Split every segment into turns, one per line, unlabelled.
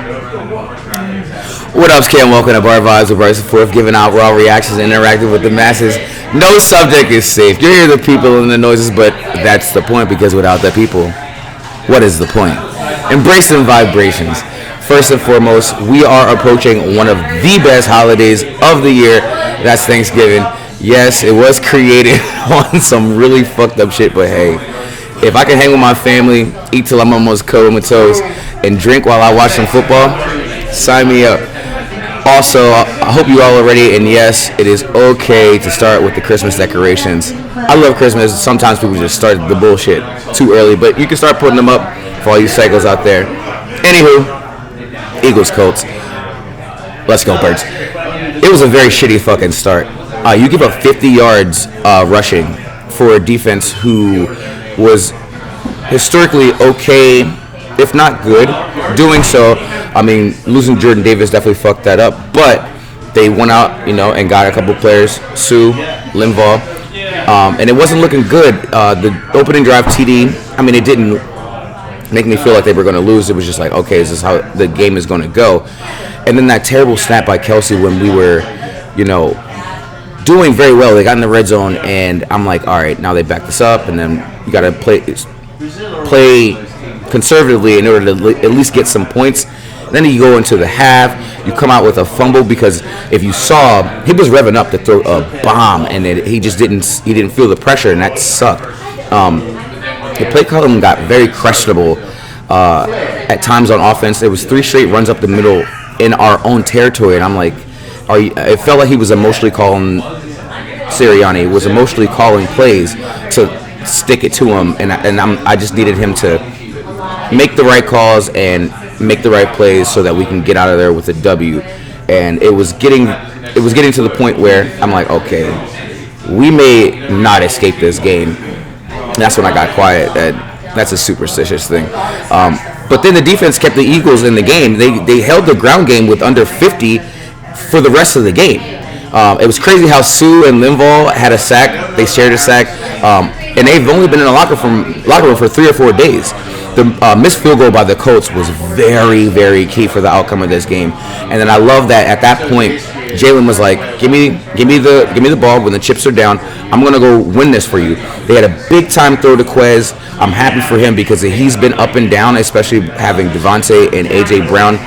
What up, Cam? Welcome to Bar Vibes with Bryce Fourth, giving out raw reactions and interacting with the masses. No subject is safe. You hear the people and the noises, but that's the point, because without the people, what is the point? Embracing vibrations. First and foremost, we are approaching one of the best holidays of the year. That's Thanksgiving. Yes, it was created on some really fucked up shit, but hey, if I can hang with my family, eat till I'm almost comatose, and drink while I watch some football, sign me up. Also, I hope you all are ready, and yes, it is okay to start with the Christmas decorations. I love Christmas. Sometimes people just start the bullshit too early, but you can start putting them up for all you psychos out there. Anywho, Eagles Colts. Let's go, Birds. It was a very shitty fucking start. You give up 50 yards rushing for a defense who was historically okay, if not good. Doing so, I mean, losing Jordan Davis definitely fucked that up. But they went out, and got a couple players, Sue, Linval, and it wasn't looking good. The opening drive TD, I mean, it didn't make me feel like they were going to lose. It was just like, okay, is this how the game is going to go? And then that terrible snap by Kelsey when we were, doing very well. They got in the red zone, and I'm like, all right, now they back this up, and then you got to play conservatively in order to at least get some points. Then you go into the half, you come out with a fumble, because if you saw, he was revving up to throw a bomb, and he didn't feel the pressure, and that sucked. The play calling got very questionable at times on offense. There was 3 straight runs up the middle in our own territory, and I'm like, it felt like he was emotionally calling, Sirianni was emotionally calling plays to stick it to him, and I just needed him to make the right calls and make the right plays so that we can get out of there with a W. And it was getting to the point where I'm like, okay, we may not escape this game. And that's when I got quiet. That's a superstitious thing. But then the defense kept the Eagles in the game. They held the ground game with under 50 for the rest of the game. It was crazy how Sue and Linval had a sack. They shared a sack. And they've only been in the locker room for 3 or 4 days. The missed field goal by the Colts was very, very key for the outcome of this game. And then I love that at that point, Jalen was like, give me the ball when the chips are down. I'm going to go win this for you. They had a big-time throw to Quez. I'm happy for him because he's been up and down, especially having Devontae and A.J. Brown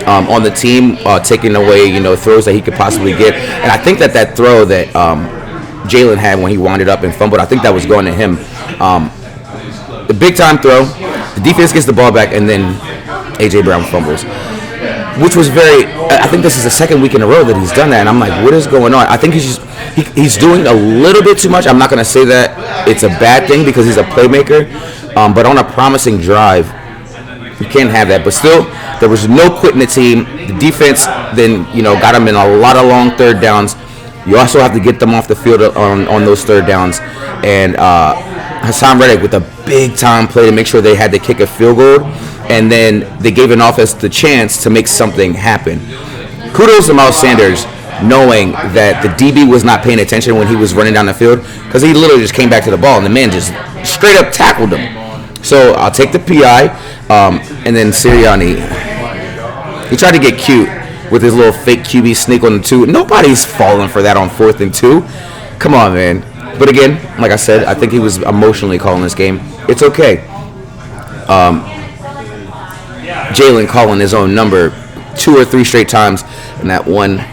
on the team, taking away, throws that he could possibly get. And I think that throw that Jalen had when he wound it up and fumbled, I think that was going to him. The big-time throw, the defense gets the ball back, and then A.J. Brown fumbles, which was I think this is the second week in a row that he's done that, and I'm like, what is going on? I think he's doing a little bit too much. I'm not going to say that it's a bad thing because he's a playmaker, but on a promising drive, you can't have that. But still, there was no quitting the team. The defense then, got them in a lot of long third downs. You also have to get them off the field on those third downs, and Hassan Reddick with a big-time play to make sure they had to kick a field goal, and then they gave an offense the chance to make something happen. Kudos to Miles Sanders knowing that the DB was not paying attention when he was running down the field, because he literally just came back to the ball, and the man just straight up tackled him. So I'll take the PI, and then Sirianni, he tried to get cute with his little fake QB sneak on the 2. Nobody's falling for that on 4th and 2. Come on, man. But again, like I said, I think he was emotionally calling this game. It's okay. Jalen calling his own number 2 or 3 straight times, and that one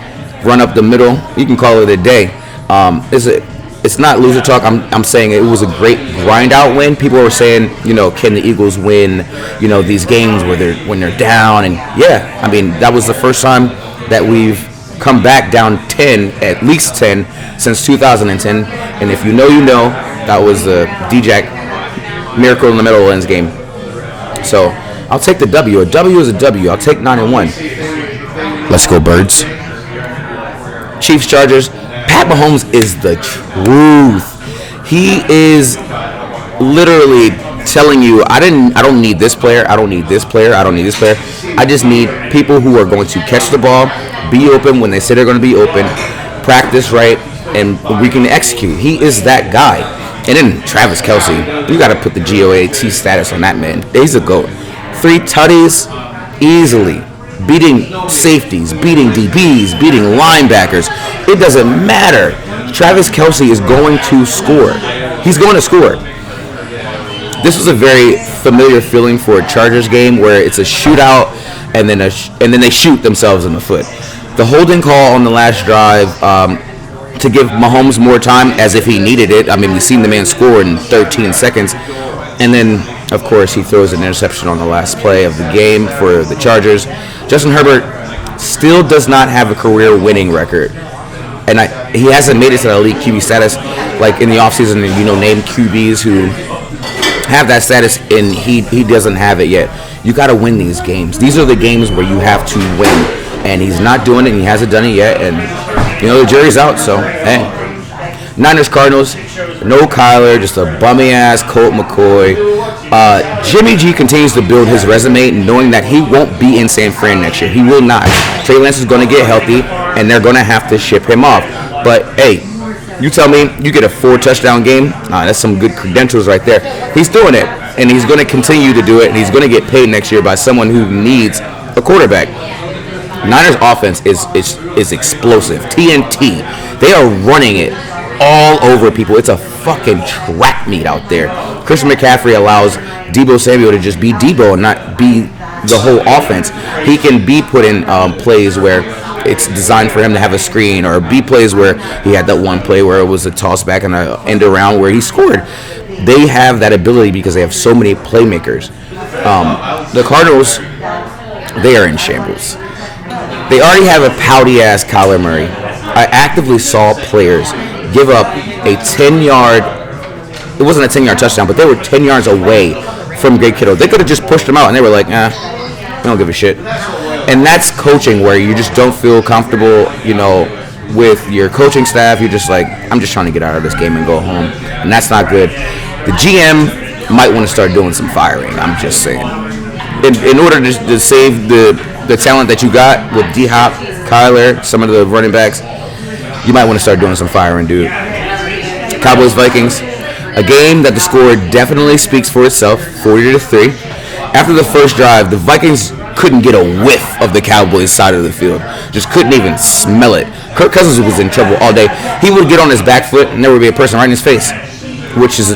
run up the middle, you can call it a day. It's not loser talk. I'm saying it was a great grind out win. People were saying, can the Eagles win, these games when they're down? And yeah, I mean, that was the first time that we've come back down 10, at least 10, since 2010. And if you know, that was the D-Jack miracle in the middle ends game. So I'll take the W. A W is a W. I'll take 9-1. Let's go, Birds. Chiefs, Chargers. Pat Mahomes is the truth. He is literally telling you, I don't need this player, I don't need this player, I don't need this player. I just need people who are going to catch the ball, be open when they say they're going to be open, practice right, and we can execute. He is that guy. And then Travis Kelce, you got to put the GOAT status on that man. He's a GOAT. 3 tutties, easily, beating safeties, beating DBs, beating linebackers. It doesn't matter. Travis Kelce is going to score. He's going to score. This was a very familiar feeling for a Chargers game where it's a shootout and then they shoot themselves in the foot. The holding call on the last drive to give Mahomes more time as if he needed it. I mean, we've seen the man score in 13 seconds. And then, of course, he throws an interception on the last play of the game for the Chargers. Justin Herbert still does not have a career winning record. And he hasn't made it to the elite QB status. Like in the offseason, name QBs who have that status, and he doesn't have it yet. You got to win these games. These are the games where you have to win. And he's not doing it, and he hasn't done it yet. And, the jury's out, so, hey. Niners, Cardinals, no Kyler, just a bummy-ass Colt McCoy. Jimmy G continues to build his resume, knowing that he won't be in San Fran next year. He will not. Trey Lance is going to get healthy, and they're going to have to ship him off. But, hey, you tell me you get a 4-touchdown game, that's some good credentials right there. He's doing it, and he's going to continue to do it, and he's going to get paid next year by someone who needs a quarterback. Niners offense is explosive. TNT. They are running it all over people. It's a fucking track meet out there. Christian McCaffrey allows Deebo Samuel to just be Deebo and not be the whole offense. He can be put in plays where it's designed for him to have a screen, or be plays where he had that one play where it was a toss back and an end around where he scored. They have that ability because they have so many playmakers. The Cardinals, they are in shambles. They already have a pouty-ass Kyler Murray. I actively saw players give up a 10-yard, it wasn't a 10-yard touchdown, but they were 10 yards away from Greg Kittle. They could have just pushed him out, and they were like, we don't give a shit. And that's coaching, where you just don't feel comfortable, with your coaching staff. You're just like, I'm just trying to get out of this game and go home. And that's not good. The GM might want to start doing some firing, I'm just saying. In order to save the talent that you got with D-Hop, Kyler, some of the running backs, you might want to start doing some firing, dude. Cowboys-Vikings, a game that the score definitely speaks for itself, 40-3. After the first drive, the Vikings couldn't get a whiff of the Cowboys' side of the field. Just couldn't even smell it. Kirk Cousins was in trouble all day. He would get on his back foot, and there would be a person right in his face, which is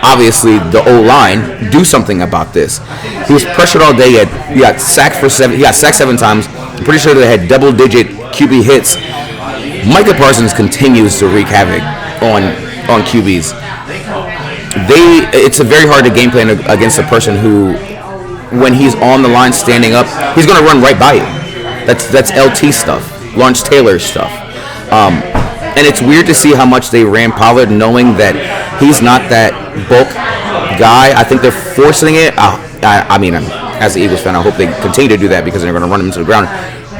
obviously the O-line. Do something about this. He was pressured all day. He got sacked 7 times. I'm pretty sure they had double-digit QB hits. Micah Parsons continues to wreak havoc on QBs. It's a very hard to game plan against a person who, when he's on the line standing up, he's going to run right by you. That's LT stuff, Lawrence Taylor stuff. And it's weird to see how much they ran Pollard, knowing that he's not that bulk guy. I think they're forcing it. I mean, as an Eagles fan, I hope they continue to do that because they're going to run him into the ground.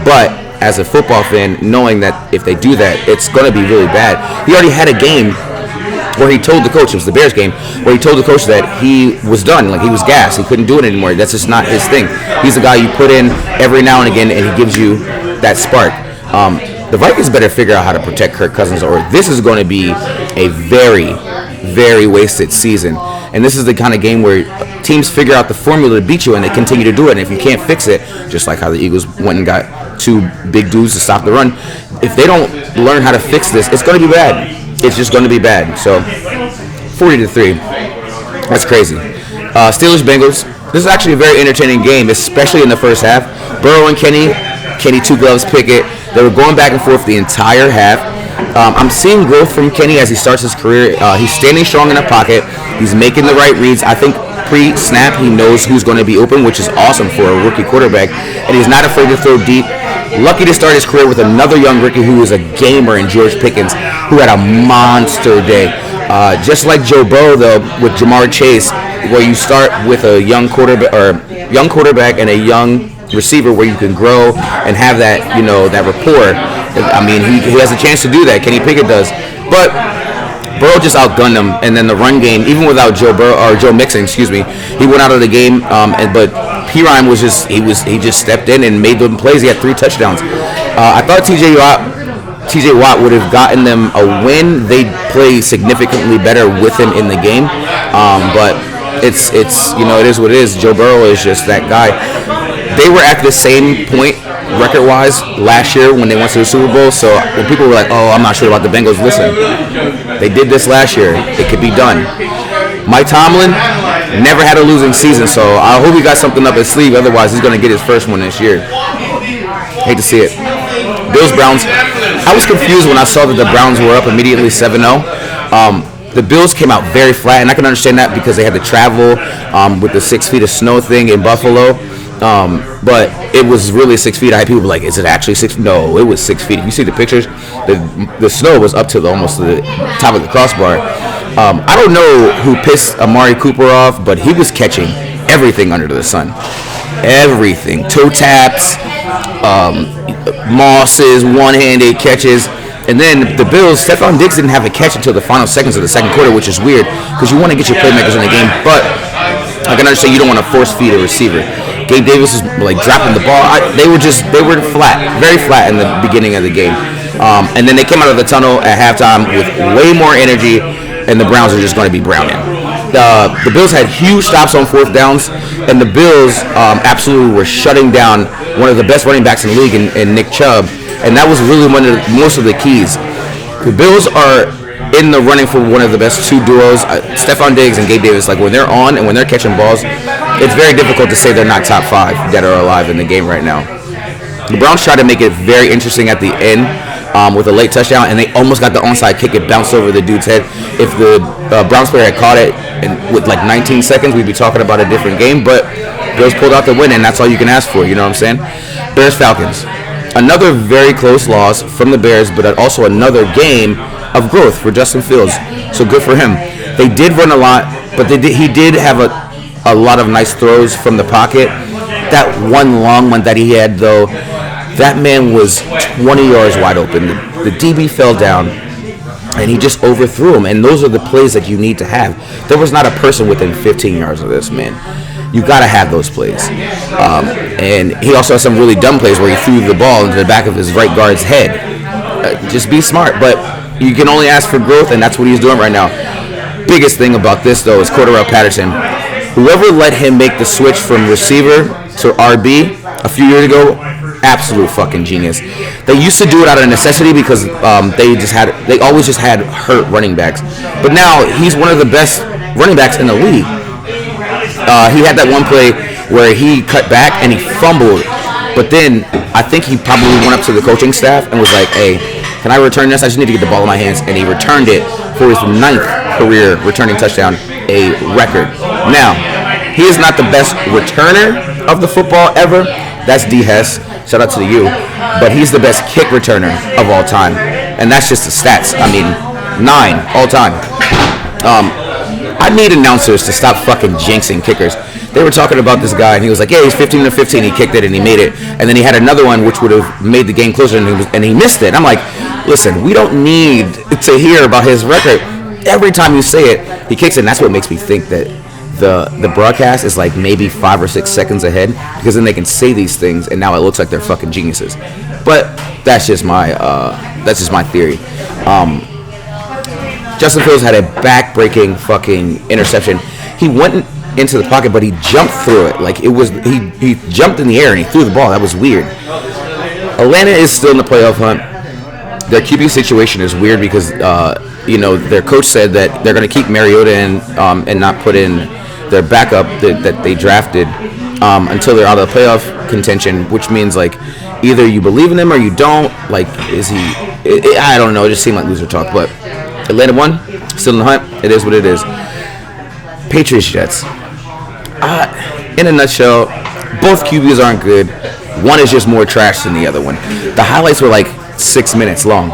But as a football fan, knowing that if they do that, it's going to be really bad. He already had a game where he told the coach, it was the Bears game, where he told the coach that he was done, like he was gassed. He couldn't do it anymore. That's just not his thing. He's the guy you put in every now and again, and he gives you that spark. The Vikings better figure out how to protect Kirk Cousins, or this is going to be a very, very wasted season. And this is the kind of game where teams figure out the formula to beat you, and they continue to do it. And if you can't fix it, just like how the Eagles went and got 2 big dudes to stop the run, if they don't learn how to fix this, it's going to be bad. It's just going to be bad. So, 40-3. That's crazy. Steelers-Bengals. This is actually a very entertaining game, especially in the first half. Burrow and Kenny 2 Gloves Pickett. They were going back and forth the entire half. I'm seeing growth from Kenny as he starts his career. He's standing strong in the pocket. He's making the right reads. I think pre-snap he knows who's going to be open, which is awesome for a rookie quarterback. And he's not afraid to throw deep. Lucky to start his career with another young rookie who was a gamer in George Pickens, who had a monster day. Just like Joe Burrow, though, with Jamar Chase, where you start with a young quarterback and a young receiver where you can grow and have that, that rapport. I mean, he has a chance to do that. Kenny Pickett does. But Burrow just outgunned him, and then the run game, even without Joe Mixon, he went out of the game. But Pirine was he just stepped in and made them plays. He had 3 touchdowns. I thought TJ Watt would have gotten them a win. They'd play significantly better with him in the game. But it's it is what it is. Joe Burrow is just that guy. they were at the same point record-wise last year when they went to the Super Bowl. So when people were like, "Oh, I'm not sure about the Bengals," listen, they did this last year. It could be done. Mike Tomlin never had a losing season, so I hope he got something up his sleeve. Otherwise, he's going to get his first one this year. Hate to see it. Bills Browns. I was confused when I saw that the Browns were up immediately 7-0. The Bills came out very flat, and I can understand that because they had to travel with the 6 feet of snow thing in Buffalo. But it was really 6 feet. I had people be like, "Is it actually 6 feet?" No, it was 6 feet. If you see the pictures, the snow was up to almost the top of the crossbar. I don't know who pissed Amari Cooper off, but he was catching everything under the sun. Everything. Toe taps, mosses, one-handed catches. And then the Bills, Stephon Diggs didn't have a catch until the final seconds of the second quarter, which is weird because you want to get your playmakers in the game. But I can understand you don't want to force feed a receiver. Gabe Davis was like dropping the ball. They were flat, very flat in the beginning of the game. And then they came out of the tunnel at halftime with way more energy, and the Browns are just going to be Browning. The Bills had huge stops on fourth downs, and the Bills absolutely were shutting down one of the best running backs in the league in Nick Chubb, and that was really most of the keys. The Bills are in the running for one of the best two duos, Stephon Diggs and Gabe Davis. Like when they're on and when they're catching balls, it's very difficult to say they're not top 5 dead or alive in the game right now. The Browns tried to make it very interesting at the end with a late touchdown, and they almost got the onside kick. It bounced over the dude's head. If the Browns player had caught it with like 19 seconds, we'd be talking about a different game. But Bills pulled out the win, and that's all you can ask for. You know what I'm saying? Bears-Falcons. Another very close loss from the Bears, but also another game of growth for Justin Fields. So good for him. They did run a lot, but he did have a lot of nice throws from the pocket. That one long one that he had, though, that man was 20 yards wide open. The DB fell down, and he just overthrew him. And those are the plays that you need to have. There was not a person within 15 yards of this man. You got to have those plays. And he also had some really dumb plays where he threw the ball into the back of his right guard's head. Just be smart. But you can only ask for growth, and that's what he's doing right now. Biggest thing about this, though, is Cordarrelle Patterson. Whoever let him make the switch from receiver to RB a few years ago, absolute fucking genius. They used to do it out of necessity because they always just had hurt running backs. But now he's one of the best running backs in the league. He had that one play where he cut back and he fumbled, but then I think he probably went up to the coaching staff and was like, "Hey, can I return this? I just need to get the ball in my hands." And he returned it for his 9th career returning touchdown, a record. Now, he is not the best returner of the football ever. That's D. Hess. Shout out to you. But he's the best kick returner of all time. And that's just the stats. I mean, 9 all time. I need announcers to stop fucking jinxing kickers. They were talking about this guy, and he was like, "Yeah, he's 15-15. He kicked it, and he made it." And then he had another one, which would have made the game closer, and he missed it. I'm like, listen, we don't need to hear about his record. Every time you say it, he kicks it, and that's what makes me think that the broadcast is like maybe 5 or 6 seconds ahead, because then they can say these things, and now it looks like they're fucking geniuses. But that's just my theory. Justin Fields had a back-breaking fucking interception. He went into the pocket, but he jumped through it. Like it was, he jumped in the air and he threw the ball. That was weird. Atlanta is still in the playoff hunt. Their QB situation is weird because their coach said that they're going to keep Mariota in and not put in their backup that they drafted until they're out of the playoff contention, which means like either you believe in him or you don't. Like, is he? I don't know. It just seemed like loser talk, but. Atlanta won, still in the hunt. It is what it is. Patriots Jets. In a nutshell, both QBs aren't good. One is just more trash than the other one. The highlights were like 6 minutes long.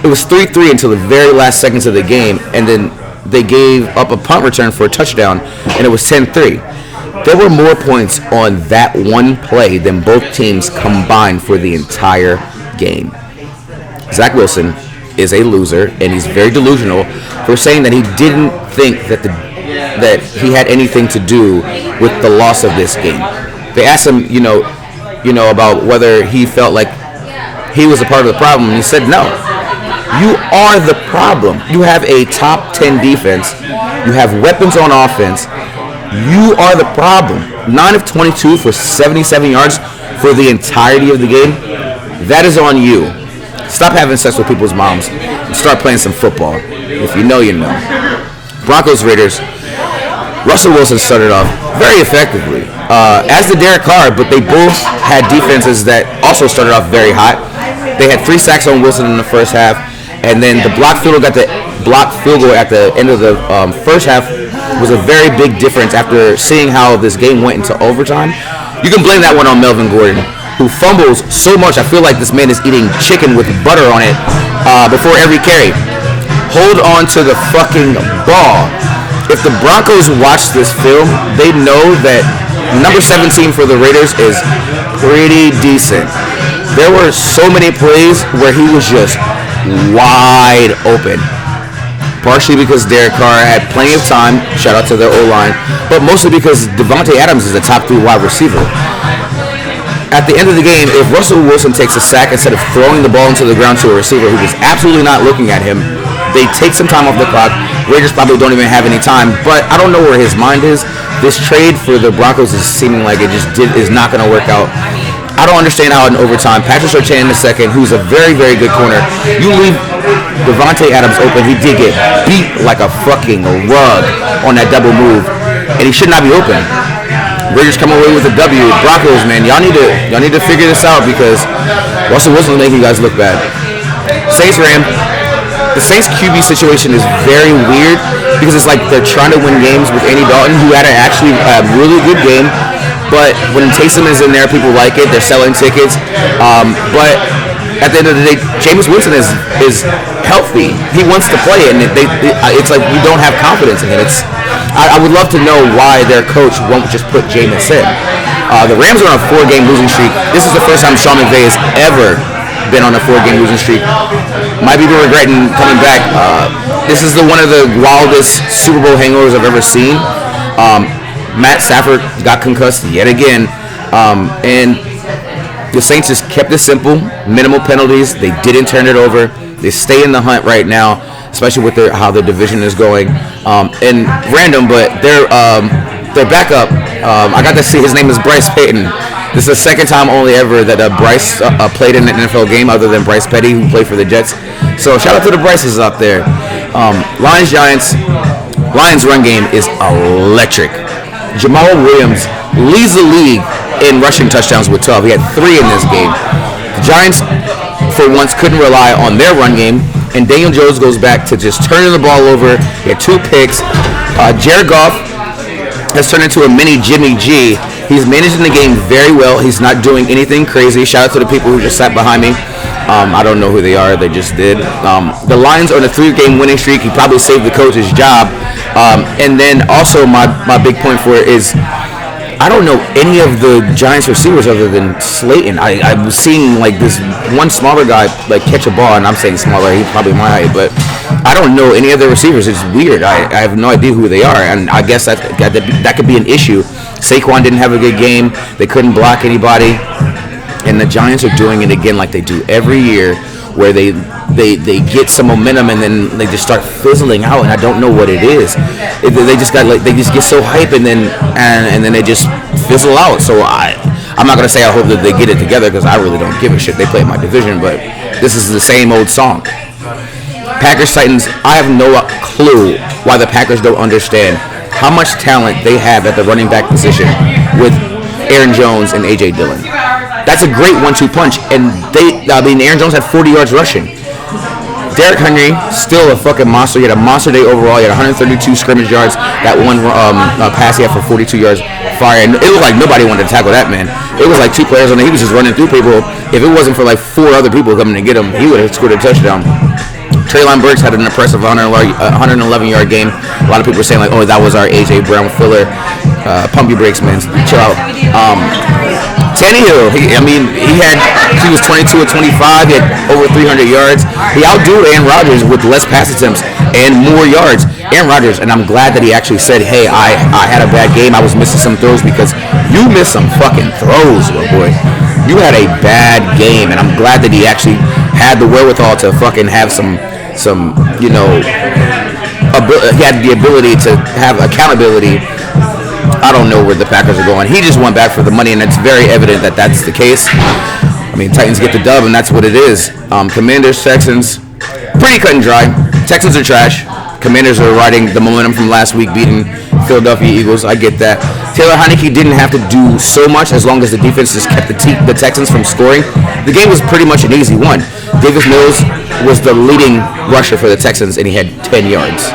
It was 3-3 until the very last seconds of the game, and then they gave up a punt return for a touchdown, and it was 10-3. There were more points on that one play than both teams combined for the entire game. Zach Wilson is a loser, and he's very delusional for saying that he didn't think that he had anything to do with the loss of this game. They asked him, about whether he felt like he was a part of the problem, and he said, "No, you are the problem. You have a top 10 defense. You have weapons on offense. You are the problem. 9 of 22 for 77 yards for the entirety of the game. That is on you. Stop having sex with people's moms and start playing some football. If you know, you know. Broncos Raiders. Russell Wilson started off very effectively, as did Derek Carr, but they both had defenses that also started off very hot. They had 3 sacks on Wilson in the first half, and then the blocked field goal at the end of the first half was a very big difference after seeing how this game went into overtime. You can blame that one on Melvin Gordon, who fumbles so much. I feel like this man is eating chicken with butter on it before every carry. Hold on to the fucking ball. If the Broncos watch this film, they know that number 17 for the Raiders is pretty decent. There were so many plays where he was just wide open. Partially because Derek Carr had plenty of time, shout out to their O-line, but mostly because Devontae Adams is a top 3 wide receiver. At the end of the game, if Russell Wilson takes a sack instead of throwing the ball into the ground to a receiver who was absolutely not looking at him, they take some time off the clock. Raiders probably don't even have any time, but I don't know where his mind is. This trade for the Broncos is seeming like it is not going to work out. I don't understand how in overtime, Patrick Surtain II, who's a very, very good corner, you leave Devontae Adams open. He did get beat like a fucking rug on that double move, and he should not be open. Raiders come away with a W. Broncos, man, y'all need to figure this out because Russell Wilson will make you guys look bad. Saints Ram. The Saints QB situation is very weird because it's like they're trying to win games with Andy Dalton, who had actually a really good game. But when Taysom is in there, people like it. They're selling tickets. But at the end of the day, Jameis Winston is healthy. He wants to play, and it's like you don't have confidence in him. I would love to know why their coach won't just put Jameis in. The Rams are on a 4-game losing streak. This is the first time Sean McVay has ever been on a 4-game losing streak. Might be regretting coming back. This is one of the wildest Super Bowl hangovers I've ever seen. Matt Stafford got concussed yet again, and the Saints just kept it simple, minimal penalties. They didn't turn it over. They stay in the hunt right now, especially with how their division is going. And random, but their backup, I got to see, his name is Bryce Payton. This is the second time only ever that Bryce played in an NFL game other than Bryce Petty, who played for the Jets. So shout out to the Bryces out there. Lions Giants. Lions run game is electric. Jamal Williams leads the league in rushing touchdowns with 12. He had 3 in this game. The Giants, for once, couldn't rely on their run game, and Daniel Jones goes back to just turning the ball over. He had 2 picks. Jared Goff has turned into a mini Jimmy G. He's managing the game very well. He's not doing anything crazy. Shout out to the people who just sat behind me. I don't know who they are. They just did. The Lions are on a 3-game winning streak. He probably saved the coach's job. And then also my big point for it is I don't know any of the Giants receivers other than Slayton. I was seeing like this one smaller guy like catch a ball, and I'm saying smaller. He's probably my height, but I don't know any of the receivers. It's weird. I have no idea who they are, and I guess that could be an issue. Saquon didn't have a good game. They couldn't block anybody, and the Giants are doing it again like they do every year, where they get some momentum and then they just start fizzling out, and I don't know what it is. They just get so hype and then they just fizzle out. So I'm not gonna say I hope that they get it together because I really don't give a shit. They play in my division, but this is the same old song. Packers Titans. I have no clue why the Packers don't understand how much talent they have at the running back position with Aaron Jones and A.J. Dillon. That's a great 1-2 punch, and Aaron Jones had 40 yards rushing. Derrick Henry, still a fucking monster. He had a monster day overall. He had 132 scrimmage yards. That one pass he had for 42 yards. Fire. And it was like nobody wanted to tackle that man. It was like 2 players on there. He was just running through people. If it wasn't for like 4 other people coming to get him, he would have scored a touchdown. Treylon Burks had an impressive 111-yard game. A lot of people were saying like, oh, that was our A.J. Brown filler. Pump your brakes, man. Chill out. Tannehill, he was 22 of 25. He had over 300 yards. He outdid Aaron Rodgers with less pass attempts and more yards. Aaron Rodgers, and I'm glad that he actually said, hey, I had a bad game. I was missing some throws because you missed some fucking throws, little boy. You had a bad game, and I'm glad that he actually had the wherewithal to fucking have some he had the ability to have accountability I don't know where the Packers are going. He just went back for the money, and it's very evident that that's the case. I mean, Titans get the dub, and that's what it is. Commanders, Texans, pretty cut and dry. Texans are trash. Commanders are riding the momentum from last week, beating Philadelphia Eagles. I get that. Taylor Heineke didn't have to do so much as long as the defense just kept the Texans from scoring. The game was pretty much an easy one. Davis Mills was the leading rusher for the Texans, and he had 10 yards.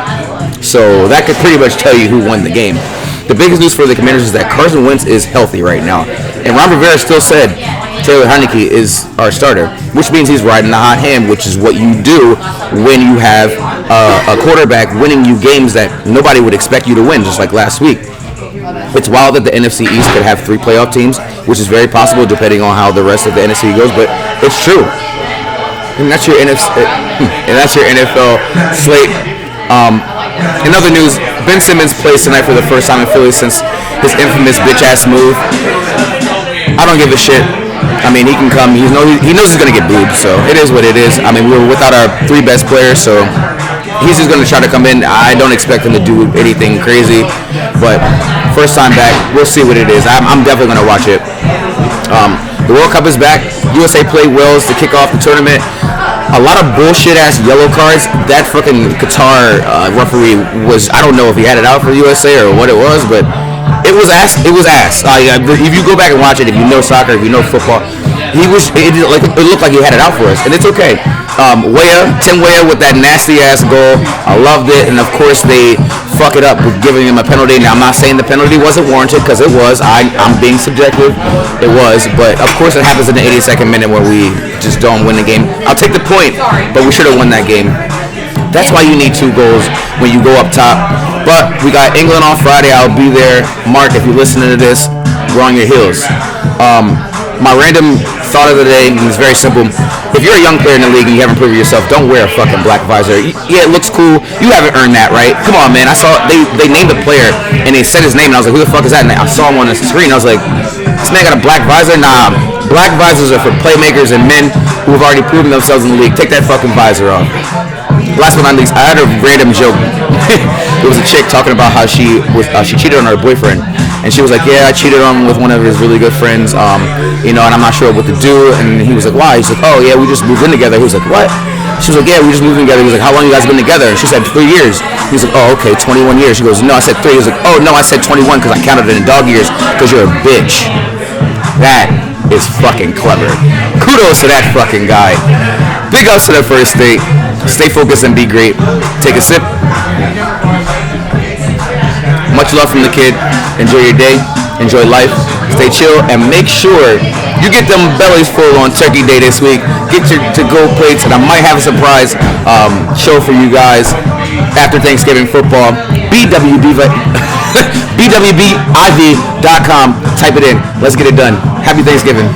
So that could pretty much tell you who won the game. The biggest news for the Commanders is that Carson Wentz is healthy right now. And Ron Rivera still said Taylor Heineke is our starter, which means he's riding the hot hand, which is what you do when you have a quarterback winning you games that nobody would expect you to win, just like last week. It's wild that the NFC East could have 3 playoff teams, which is very possible depending on how the rest of the NFC goes, but it's true. And that's your NFL slate. In other news, Ben Simmons plays tonight for the first time in Philly since his infamous bitch-ass move. I don't give a shit. I mean, he can come. He knows he's going to get booed, so it is what it is. I mean, we were without our 3 best players, so he's just going to try to come in. I don't expect him to do anything crazy, but first time back, we'll see what it is. I'm definitely going to watch it. The World Cup is back. USA played Wales to kick off the tournament. A lot of bullshit-ass yellow cards. That fucking Qatar referee was, I don't know if he had it out for USA or what it was, but it was ass. It was ass. If you go back and watch it, if you know soccer, if you know football, it looked like he had it out for us, and it's okay. Tim Weah with that nasty-ass goal. I loved it, and of course they fuck it up with giving him a penalty. Now, I'm not saying the penalty wasn't warranted, because it was. I'm being subjective. It was, but of course it happens in the 82nd minute where we just don't win the game. I'll take the point, but we should have won that game. That's why you need 2 goals when you go up top. But we got England on Friday. I'll be there. Mark, if you're listening to this, we're on your heels. My random thought of the day is very simple. If you're a young player in the league and you haven't proven yourself, don't wear a fucking black visor. Yeah, it looks cool. You haven't earned that, right? Come on, man. I saw they named the player and they said his name and I was like, who the fuck is that? And I saw him on the screen. I was like, this man got a black visor? Nah, black visors are for playmakers and men who have already proven themselves in the league. Take that fucking visor off. Last but not least, I had a random joke. It was a chick talking about how she cheated on her boyfriend, and she was like, "Yeah, I cheated on him with one of his really good friends, and I'm not sure what to do." And he was like, "Why?" He's like, "Oh yeah, we just moved in together." He was like, "What?" She was like, "Yeah, we just moved in together." He was like, "How long you guys been together?" And she said, 3 years. He's like, "Oh, okay, 21 years." She goes, "No, I said 3." He was like, "Oh no, I said 21 because I counted it in dog years because you're a bitch." That is fucking clever. Kudos to that fucking guy. Big ups to the first state. Stay focused and be great. Take a sip. Much love from the kid. Enjoy your day. Enjoy life. Stay chill and make sure you get them bellies full on Turkey Day this week. Get your to-go plates, and I might have a surprise show for you guys after Thanksgiving football. BWBIV.com. Type it in. Let's get it done. Happy Thanksgiving.